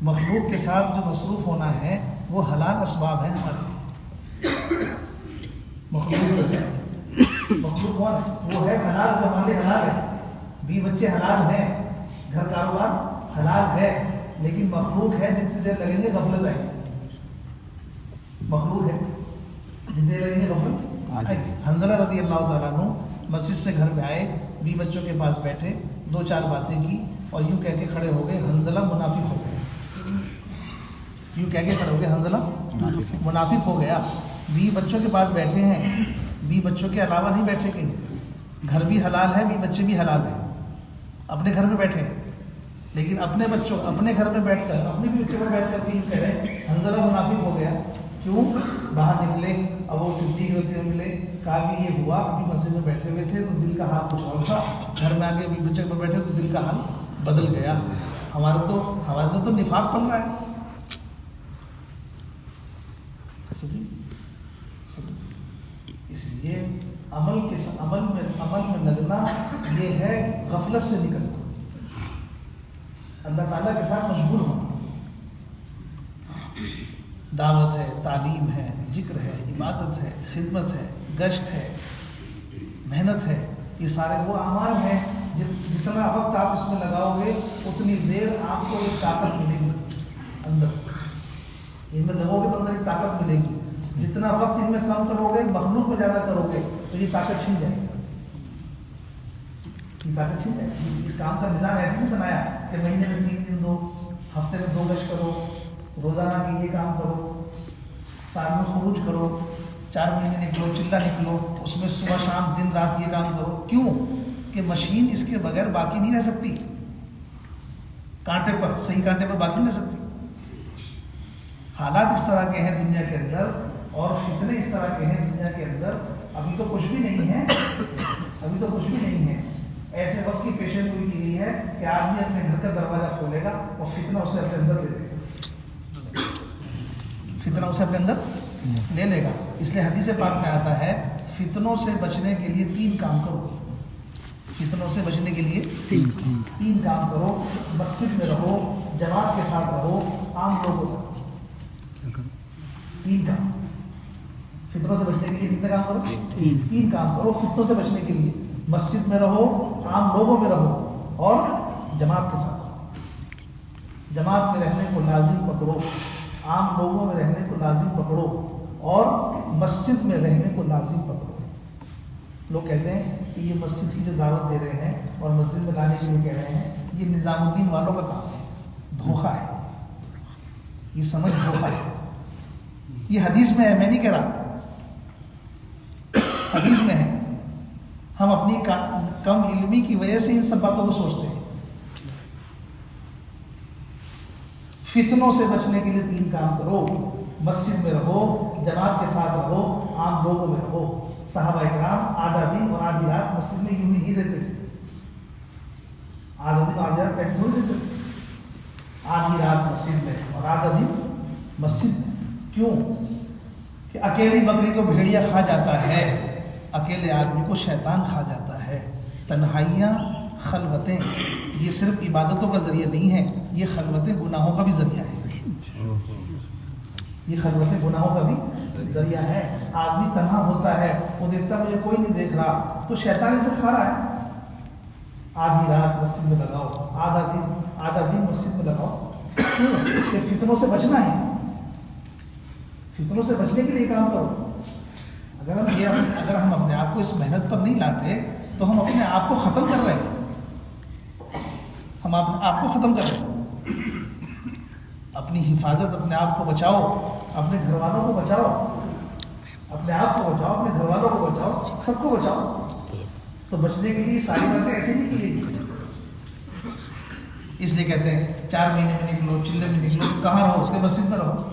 S1: مخلوق کے ساتھ جو مصروف ہونا ہے وہ حلال اسباب ہیں ہمارے. مخلوق کون ہے؟ وہ ہے حلال، جو ہمارے حلال ہے. 20 بچے حلال ہیں، گھر کاروبار حلال ہے لیکن مخلوق ہے، جتنی دیر لگیں گے غفلت آئے گی. مخلوق ہے جتنی دیر لگیں گے غفلت آئے گی. حنظلہ رضی اللہ تعالیٰ عنہ مسجد سے گھر میں آئے، 20 بچوں کے پاس بیٹھے، 2-4 باتیں کی اور یوں کہہ کے کھڑے ہو گئے حنظلہ منافق ہو گئے. یوں کہہ کے کھڑے ہو گئے حنظلہ منافق ہو گیا. 20 بچوں کے پاس بیٹھے ہیں، 20 بچوں کے علاوہ نہیں بیٹھے کہیں، گھر بھی حلال ہے، 20 بچے بھی حلال ہیں، اپنے گھر میں بیٹھے ہیں، لیکن اپنے بچوں اپنے گھر میں بیٹھ کر اپنے بھی بچوں میں بیٹھ کر کے یوں کہہ رہے حنظلہ منافق ہو گیا. کیوں؟ باہر نکلے، ابو صدیق رضی اللہ ملے، کہا کہ یہ ہوا، ابھی مسجد میں بیٹھے ہوئے تھے تو دل کا حال کچھ اور تھا، گھر میں آ کے ابھی بچے میں بیٹھے تو دل کا حال بدل گیا. ہمارے تو نفاق پل رہا ہے. اس لیے عمل میں لگنا یہ ہے غفلت سے نکلنا، اللہ تعالیٰ کے ساتھ مشغول ہونا. دعوت ہے، تعلیم ہے، ذکر ہے، عبادت ہے، خدمت ہے، گشت ہے، محنت ہے، یہ سارے وہ اعمال ہیں جتنا وقت آپ اس میں لگاؤ گے اتنی دیر آپ کو ایک طاقت ملے گی اندر. ان میں لگو گے تو اندر ایک طاقت ملے گی. جتنا وقت ان میں کم کرو گے، مخلوق میں زیادہ کرو گے تو یہ طاقت چھن جائے گی. یہ طاقت چھن جائے گی. اس کام کا نظام ایسے نہیں بنایا کہ مہینے میں 3 دن دو، ہفتے میں 2 گشت کرو، روزانہ کی یہ کام کرو، سال میں خروج کرو، 4 مہینے نکلو، چلہ نکلو، اس میں صبح شام دن رات یہ کام کرو. کیوں؟ کہ مشین اس کے بغیر باقی نہیں رہ سکتی. کانٹے پر، صحیح کانٹے پر باقی نہیں رہ سکتی. حالات اس طرح کے ہیں دنیا کے اندر اور فتنے اس طرح کے ہیں دنیا کے اندر. ابھی تو کچھ بھی نہیں ہے، ابھی تو کچھ بھی نہیں ہے. ایسے وقت کی پیشن گوئی کی گئی ہے کہ آدمی اپنے گھر کا دروازہ کھولے گا اور فتنہ اسے اپنے اندر لے لے گا. فتنہ اسے اپنے اندر لے لے گا. اس لیے حدیث پاک میں آتا ہے فتنوں سے بچنے کے لیے 3 کام کرو. فتنوں سے بچنے کے لیے 3 کام کرو. مسجد میں رہو، جماعت کے ساتھ رہو، عام لوگوں کو. 3 کام فتنوں سے بچنے کے لیے. کتنے کام کرو؟ 3 کام کرو فتنوں سے بچنے کے لیے. مسجد میں رہو، عام لوگوں میں رہو اور جماعت کے ساتھ رہو. جماعت میں رہنے کو لازم پکڑو، عام لوگوں میں رہنے کو لازم پکڑو اور مسجد میں رہنے کو لازم پکڑو. لوگ کہتے ہیں کہ یہ مسجد کی جو دعوت دے رہے ہیں اور مسجد میں لانے کے لیے کہہ رہے ہیں، یہ نظام الدین والوں کا کام ہے. دھوکہ ہے، یہ سمجھ دھوکہ ہے. یہ حدیث میں ہے، میں نہیں کہہ رہا، حدیث میں ہے. ہم اپنی کم علمی کی وجہ سے ان سب باتوں کو سوچتے ہیں. فتنوں سے بچنے کے لیے 3 کام کرو. مسجد میں رہو، جماعت کے ساتھ رہو، عام لوگوں میں رہو. صحابہ اکرام آدھا دن اور آدھی رات مسجد میں یوں ہی نہیں دیتے تھے. آدھا دن آدھی رات کیسے تھوڑی دیتے تھے. آدھی رات مسجد میں اور آدھا دن مسجد میں. کیوں؟ کہ اکیلی بکری کو بھیڑیا کھا جاتا ہے، اکیلے آدمی کو شیطان کھا جاتا ہے. تنہائیاں، خلوتیں یہ صرف عبادتوں کا ذریعہ نہیں ہے، یہ خلوتیں گناہوں کا بھی ذریعہ ہے. یہ خلوتیں گناہوں کا بھی ذریعہ ہے. آدمی تنہا ہوتا ہے، وہ دیکھتا مجھے کوئی نہیں دیکھ رہا تو شیطان اسے کھا رہا ہے. آدھی رات مسجد میں لگاؤ، آدھا دن مسجد میں لگاؤ. کیوں؟ کہ فتنوں سے بچنا ہے. فتنوں سے بچنے کے لیے کام کرو. اگر ہم اپنے آپ کو اس محنت پر نہیں لاتے تو ہم اپنے آپ کو ختم کر رہے ہیں. ہم اپنے آپ کو ختم کر رہے ہیں. اپنی حفاظت، اپنے آپ کو بچاؤ، اپنے گھر والوں کو بچاؤ، اپنے آپ کو بچاؤ، اپنے گھر والوں کو بچاؤ، سب کو بچاؤ. تو بچنے کے لیے ساری باتیں ایسے نہیں کی گئی. اس لیے کہتے ہیں 4 مہینے میں نکلو، چلے میں نکلو. کہاں رہو؟ اس کے مسجد میں رہو.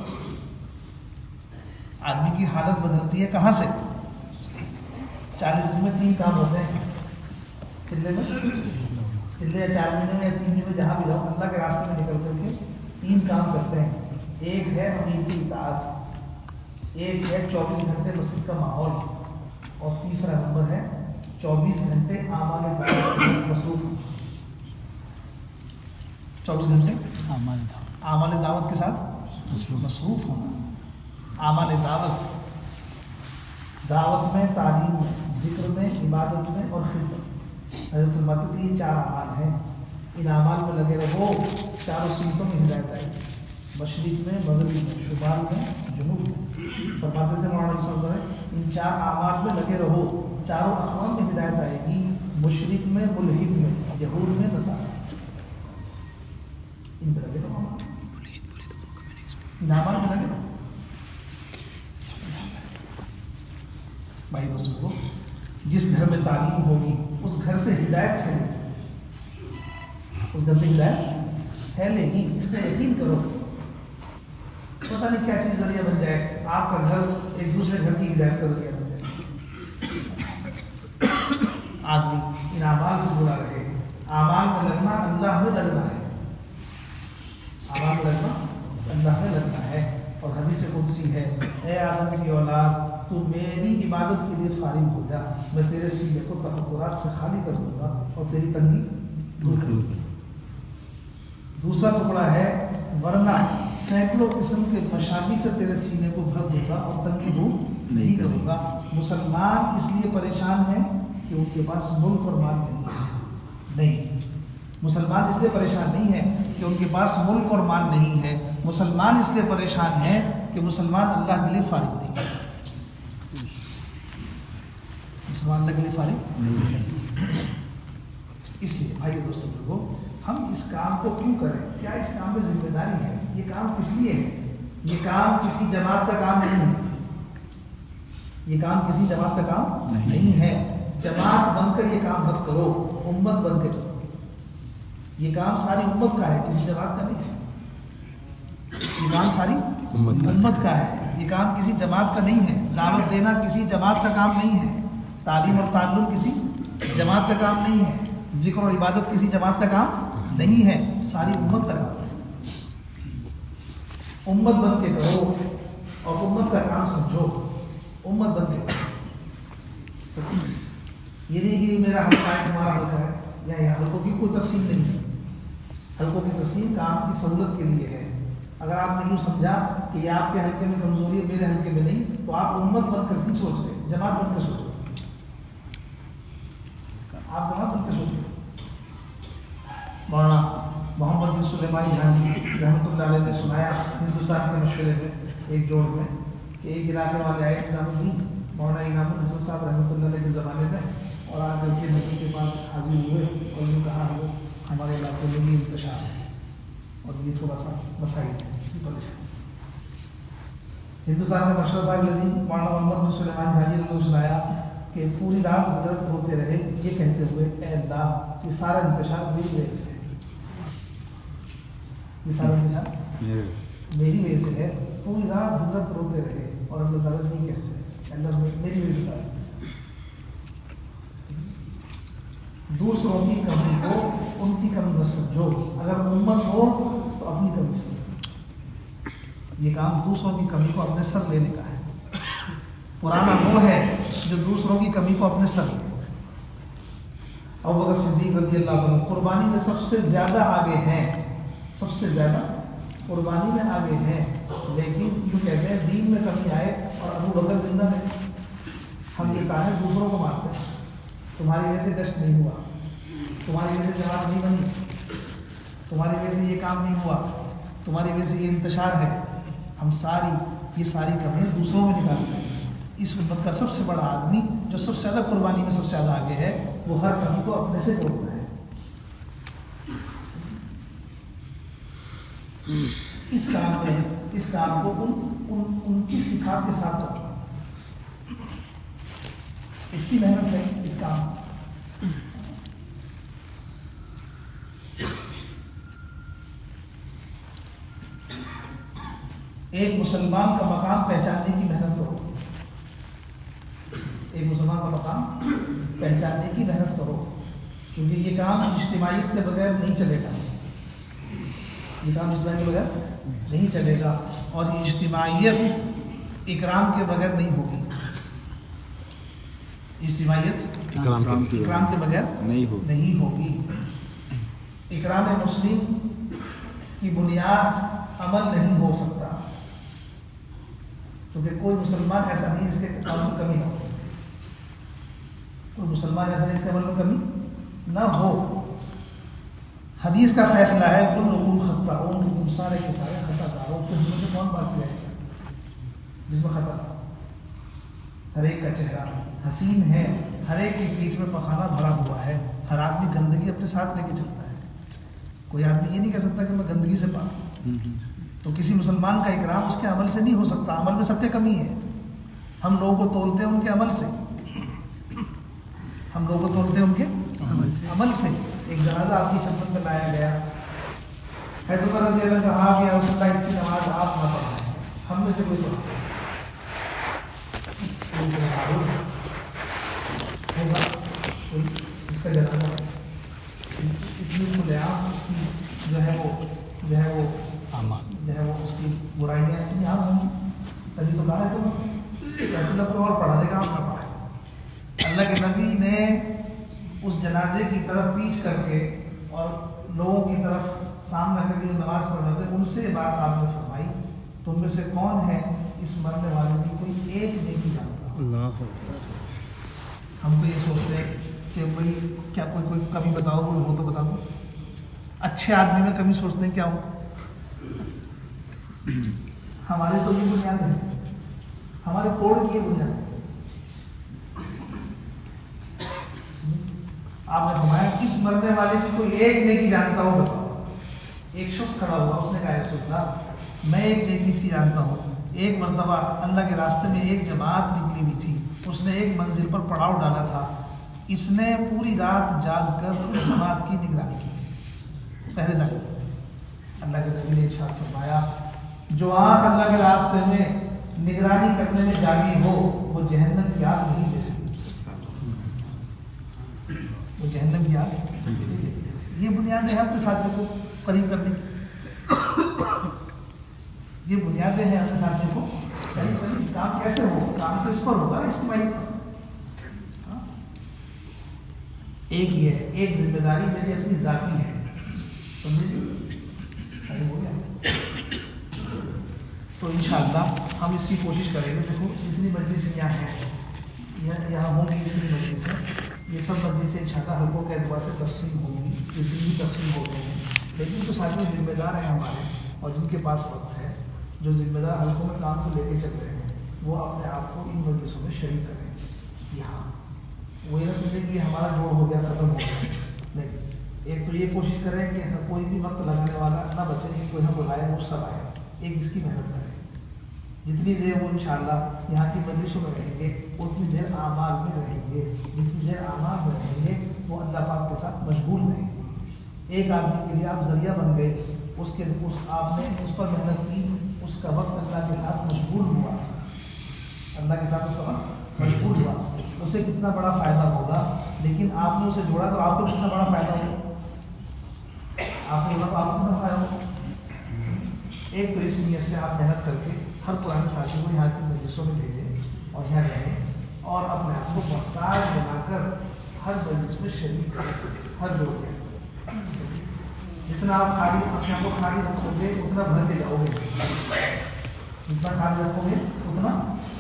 S1: آدمی کی حالت بدلتی ہے کہاں سے؟ 40 دن میں 3 کام ہوتے ہیں. چلے یا 4 مہینے میں یا 3 دن میں جہاں بھی رہو، اللہ کے راستے میں نکل کر کے 3 کام کرتے ہیں. ایک ہے امیر کی اطاعت، ایک ہے 24 گھنٹے مسجد کا ماحول، اور تیسرا نمبر ہے 24 گھنٹے اعمال دعوت میں مصروف. 24 گھنٹے اعمال دعوت کے ساتھ مصروف ہونا. اعمال دعوت میں، تعلیم میں، ذکر میں، عبادت میں اور خدمت. حضرت فرماتے تھے یہ 4 اعمال ہیں ان اعمال میں لگے رہو، چاروں سمتوں میں ہدایت آئے گی، مشرق میں، مغرب میں، شمال میں، جنوب میں۔ فرماتے تھے مولانا صاحب ان 4 اعمال میں لگے رہو، چاروں اقوام میں ہدایت آئے گی، مشرق میں، ملحد میں، یہود میں، نصارہ، ان پہ لگے رہو، ان اعمال میں لگے رہو۔ بھائی دوستوں کو جس گھر میں تعلیم ہوگی اس گھر سے ہدایت پھیلے گی، اس گھر سے ہدایت پھیلے گی، اس پہ یقین کرو۔ پتہ نہیں کیا چیز ذریعہ بن جائے، آپ کا گھر ایک دوسرے گھر کی ہدایت کا ذریعہ بن جائے۔ آدمی ان اعمال سے جڑا رہے، اعمال میں لگنا اللہ میں لگنا ہے، اعمال میں لگنا اللہ میں لگنا ہے۔ اور حدیث قدسی ہے، اے آدم کی اولاد تو میری عبادت کے لیے فارغ ہو جا، میں تیرے سینے کو تفکرات سے خالی کر دوں گا اور تیری تنگی دور کر دوں گا۔ دوسرا ٹکڑا ہے، ورنہ سینکڑوں قسم کے مشابہ سے تیرے سینے کو بھر دوں گا اور تنگی دور نہیں کروں گا۔ مسلمان اس لیے پریشان ہیں کہ ان کے پاس ملک اور مال نہیں، مسلمان اس لیے پریشان نہیں ہے کہ ان کے پاس ملک اور مال نہیں ہے، مسلمان اس لیے پریشان ہے کہ مسلمان اللہ کے لیے فارغ نہیں ہے، مسلمان اللہ کے لیے فارغ نہیں۔ اس لیے بھائی دوستوں لوگوں، ہم اس کام کو کیوں کریں؟ کیا اس کام میں ذمہ داری ہے؟ یہ کام کس لیے ہے؟ یہ کام کسی جماعت کا کام نہیں ہے، یہ کام کسی جماعت کا کام نہیں ہے۔ جماعت بن کر یہ کام مت کرو، امت بن کے کرو۔ یہ کام ساری امت کا ہے، کسی جماعت کا نہیں ہے۔ یہ کام ساری امت کا ہے، یہ کام کسی جماعت کا نہیں ہے۔ دعوت دینا کسی جماعت کا کام نہیں ہے، تعلیم اور تعلم کسی جماعت کا کام نہیں ہے، ذکر اور عبادت کسی جماعت کا کام نہیں ہے، ساری امت کا کام ہے۔ امت بن کے کرو اور امت کا کام سمجھو، امت بن کے کرو۔ یہ نہیں کہ میرا حلقہ ہے، تمہارا حلقہ ہے، یا یہ حلقوں کی کوئی تقسیم نہیں ہے۔ حلقوں کی تقسیم کام کی سہولت کے لیے ہے۔ اگر آپ نے یوں سمجھا کہ یہ آپ کے حلقے میں کمزوری ہے، میرے حلقے میں نہیں، تو آپ امت بن کر نہیں سوچ رہے، جماعت بن کے سوچ رہے، آپ جماعت بن کے سوچ رہے۔ مولانا محمد بن سلیمان جہانی رحمۃ اللہ علیہ نے سنایا ہندوستان کے مشورے میں ایک جوڑ میں کہ ایک علاقے والے آئے نظام الدین مولانا انعام الحسن صاحب رحمۃ اللہ علیہ کے زمانے میں، اور آ کر کے نبی کے پاس حاضر ہوئے اور یوں کہا ہے ہمارے علاقے میں یہ انتشار ہے اور یہ تھوڑا سا مسائل ہے۔ ہندوستان کا مشورہ تھا مولانا محمد بن سلیمان جہانی نے سنایا کہ پوری رات حضرت روتے رہے یہ کہتے ہوئے، اے اللہ یہ سارا انتشار میری وجہ سے ہے، یہ سارا انتشار میری وجہ سے ہے۔ پوری رات حضرت روتے رہے اور اللہ تعالیٰ سے یہ کہتے ہیں، اللہ میری وجہ سے ہے۔ دوسروں کی کمی کو ان کی کمی مت سمجھو، اگر امت ہو تو اپنی کمی سمجھو۔ یہ کام دوسروں کی کمی کو اپنے سر لینے کا ہے۔ پرانا وہ ہے جو دوسروں کی کمی کو اپنے سر لے۔ ابوبکر صدیق رضی اللہ عنہ قربانی میں سب سے زیادہ آگے ہیں، سب سے زیادہ قربانی میں آگے ہیں، لیکن جو کہتے ہیں دین میں کمی آئے اور ابو بکر زندہ میں، ہم یہ کہا ہے دوسروں کو مارتے ہیں، تمہاری وجہ سے گشت نہیں ہوا، تمہاری وجہ سے جماعت نہیں بنی، تمہاری وجہ سے یہ کام نہیں ہوا، تمہاری وجہ سے یہ انتشار ہے۔ ہم یہ ساری کمیاں دوسروں میں نکالتے ہیں۔ اس امت کا سب سے بڑا آدمی جو سب سے زیادہ قربانی میں سب سے زیادہ آگے ہے، وہ ہر کمی کو اپنے سے جوڑتا ہے۔ اس کام کو ان کی صفات کے ساتھ کرنا، اس کی محنت ہے اس کام۔ ایک مسلمان کا مقام پہچاننے کی محنت کرو، ایک مسلمان کا مقام پہچاننے کی محنت کرو، کیونکہ یہ کام اجتماعیت کے بغیر نہیں چلے گا، یہ کام اجتماعیت کے بغیر نہیں چلے گا، اور اجتماعیت اکرام کے بغیر نہیں ہوگی، اجتماعیت اکرام کے بغیر نہیں ہوگی۔ اکرام مسلم کی بنیاد عمل نہیں ہو سکتا، کیونکہ کوئی مسلمان ایسا نہیں اس کے عمل میں کمی نہ ہو، کوئی مسلمان ایسا نہیں اس کے عمل میں کمی نہ ہو۔ حدیث کا فیصلہ ہے کلکم خطاؤن کہ تم سارے کے سارے خطا کار ہو. تو ہم میں سے کون باقی رہے گا جس میں خطا؟ ہر ایک کا چہرہ حسین ہے, ہر ایک کے پیٹ میں پخانہ بھرا ہوا ہے, ہر آدمی گندگی اپنے ساتھ لے کے چلتا ہے. کوئی آدمی یہ نہیں کہہ سکتا کہ میں گندگی سے پاک ہوں. تو کسی مسلمان کا اکرام اس کے عمل سے نہیں ہو سکتا. عمل میں سب کے کمی ہے. ہم لوگوں کو تولتے ہیں ان کے عمل سے, ہم لوگوں کو تولتے ہیں ان کے عمل سے. ایک جنازہ آپ کی خدمت میں لایا گیا, حیدر رضی اللہ کہا کہ اس کی نماز آپ نہ پڑھائیں. ہم میں سے کوئی پڑھا اس کا جنازہ اتنی کھلےعام اس کی جو ہے وہ اس کی برائیاں اتنی عام ہوں. تبھی تو کہا ہے تو ایسے لوگ تو اور پڑھا دے گا, آپ نہ پڑھائیں. اللہ کے نبی نے اس جنازے کی طرف پیچھ کر کے اور لوگوں کی طرف سامنے کر کے جو نماز پڑھ رہے تھے ان سے یہ بات آپ نے فرمائی, تم میں سے کون ہے اس مرنے والے کی کوئی ایک نیکی جانتا؟ ہم تو یہ سوچتے ہیں کہ بھائی کیا کوئی کمی بتاؤ, کوئی ہو تو بتا دو. اچھے آدمی میں کمی سوچتے ہیں کیا ہو. ہماری تو یہ بنیاد ہے, ہمارے توڑ کی یہ بنیاد ہے. آپ نے فرمایا اس مرنے والے کی کوئی ایک نیکی جانتا ہو بتاؤ. ایک شخص کھڑا ہوا, اس نے کہا یا رسول اللہ میں ایک نیکی اس کی جانتا ہوں. ایک مرتبہ اللہ کے راستے میں ایک جماعت نکلی ہوئی تھی, اس نے ایک منزل پر پڑاؤ ڈالا تھا, اس نے پوری رات جاگ کر اس جماعت کی نگرانی کی تھی, پہرے داری کی. اللہ کے نبی نے ارشاد فرمایا جو آنکھ اللہ کے راستے میں نگرانی کرنے میں جاگی ہو وہ جہنم کی آگ نہیں دے سکتی, وہ جہنم کی آگ نہیں دے. یہ بنیادیں ہیں اپنے ساتھیوں کو قریب کرنے کی, یہ بنیادیں ہیں اپنے ساتھیوں کو قریب کرنے کی. کام کیسے ہو, کام تو اس پر ہوگا اجتماعی پر. ایک یہ ہے, ایک ذمہ داری میری اپنی ذاتی ہے, ہو گیا. تو انشاءاللہ ہم اس کی کوشش کریں گے. دیکھو جتنی مجلسیں یہاں ہیں, یہاں ہوں گی جتنی مجلسیں, یہ سب مجلسیں انشاءاللہ حلقوں کے اعتبار سے تقسیم ہوں گی, جتنی بھی تقسیم ہو گئی ہیں. لیکن جو ساتھی ذمہ دار ہیں ہمارے اور جن کے پاس وقت ہے, جو ذمہ دار حلقوں میں کام کو لے کے چل رہے ہیں, وہ اپنے آپ کو ان مجلسوں میں شریک کریں. یہاں وہ یہ نہ سمجھے کہ ہمارا جوڑ ہو گیا, ختم ہو گیا. نہیں, ایک تو یہ کوشش کریں کہ کوئی بھی وقت لگانے والا نہ بچے, کوئی نہ بلائے, وہ سب آئے. ایک اس کی محنت کریں. جتنی دیر وہ انشاءاللہ یہاں کی مجلسوں میں رہیں گے اتنی دیر اعمال میں رہیں گے, جتنی دیر اعمال میں رہیں گے وہ اللہ پاک کے ساتھ مشغول رہیں گے. ایک آدمی کے لیے آپ ذریعہ بن گئے, آپ نے اس پر محنت کی, اس کا وقت اللہ کے ساتھ مشغول ہوا, اللہ کے ساتھ اس کا وقت مشغول ہوا, اسے کتنا بڑا فائدہ ہوگا. لیکن آپ نے اسے جوڑا تو آپ کو کتنا بڑا فائدہ ہوگا, آپ نے جوڑا تو آپ کو کتنا فائدہ ہوگا. ایک تو اس نیت سے آپ محنت کر کے ہر پرانے ساتھی کو یہاں کی مجلسوں میں بھیجیں اور یہاں رہیں, اور اپنے آپ کو محتاج بنا کر ہر مجلس میں شریک کریں, ہر لوگ. جتنا آپ خالی اپنے آپ کو خالی رکھو گے اتنا بھر کے جاؤ گے, جتنا خالی رکھو گے اتنا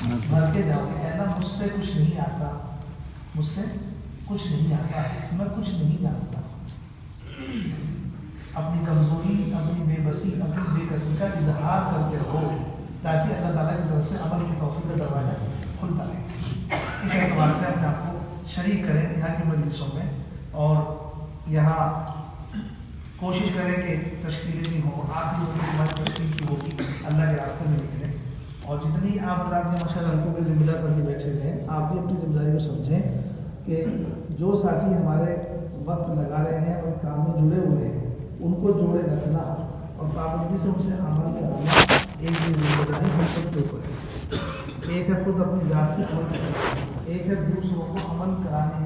S1: بھر کے جاؤ گے. ایسا مجھ سے کچھ نہیں آتا, مجھ سے کچھ نہیں آتا, میں کچھ نہیں جانتا. اپنی کمزوری, اپنی بے بسی, اپنی بے کسی کا اظہار کرتے رہو تاکہ اللہ تعالیٰ کی طرف سے عمل کی توفیق کا دروازہ کھلتا رہے. اس اعتبار سے اپنے آپ کو شریک کریں یہاں کی مجلسوں میں, اور یہاں کوشش کریں کہ تشکیلیں بھی ہوں. آخری مجلس ہماری تشکیل کی ہوگی, اللہ کے راستے میں نکلیں. اور جتنی آپ حضرات ماشاء اللہ کے ذمہ دار ساتھی بیٹھے ہوئے ہیں, آپ بھی اپنی ذمہ داری کو سمجھیں کہ جو ساتھی ہمارے وقت لگا رہے ہیں اور کام میں جڑے ہوئے ہیں ان کو جوڑے رکھنا اور پابندی سے ان سے عمل کرانا ایک بھی ذمہ داری ہم سب کے اوپر ہے. ایک ہے خود اپنی ذات سے عمل کرنا, ایک ہے دوسروں کو عمل کرانے,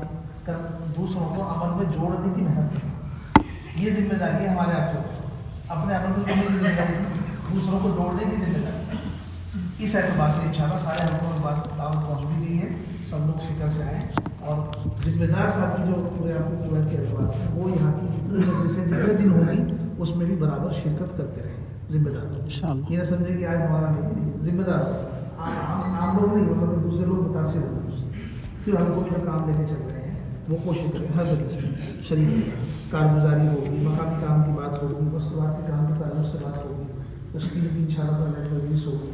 S1: دوسروں کو عمل میں جوڑنے کی محنت کرنا. یہ ذمہ داری ہے ہمارے آپ کے اوپر. اپنے عمل کو کرنے کی ذمہ داری, دوسروں کو جوڑنے کی ذمہ داری. اس اعتبار سے انشاءاللہ سارے حلقوں میں بات دعوت پہنچ بھی گئی ہے, سب لوگ فکر سے آئیں. اور ذمہ دار ساتھی جو پورے آپ کو قوت کے اعتبار سے وہ یہاں کی جتنی مجلسیں جتنے دن ہوگی اس میں بھی برابر شرکت کرتے رہیں. ذمہ دار یہ نہ سمجھے کہ آج ہمارا نہیں, ذمہ دار عام لوگ نہیں ہوگا, دوسرے لوگ متاثر ہوتے ہیں. صرف ہم کو جو کام لے کے چل رہے ہیں وہ کوشش کریں ہر مجلس میں شریک. کارگزاری ہوگی، مقامی کام کی بات ہوگی، مصنوعات کے کام کے تعلق سے بات ہوگی، تشکیل کی انشاءاللہ تعالیٰ مجلس ہوگی.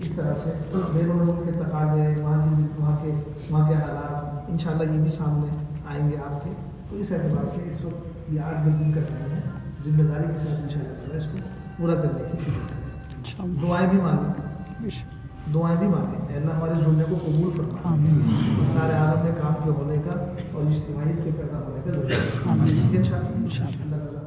S1: اس طرح سے بیرون ملک کے تقاضے، وہاں کے حالات انشاءاللہ یہ بھی سامنے آئیں گے آپ کے. تو اس اعتبار سے اس وقت یہ 8-10 دن کا ٹائم ہے، ذمہ داری کے ساتھ انشاءاللہ تعالیٰ اس کو پورا کرنے کی فکر کریں. دعائیں بھی مانگیں، اے اللہ ہمارے جملے کو قبول فرما، سارے عالم میں کام کے ہونے کا اور اجتماعیت کے پیدا ہونے کا ذریعہ. ٹھیک ہے انشاءاللہ.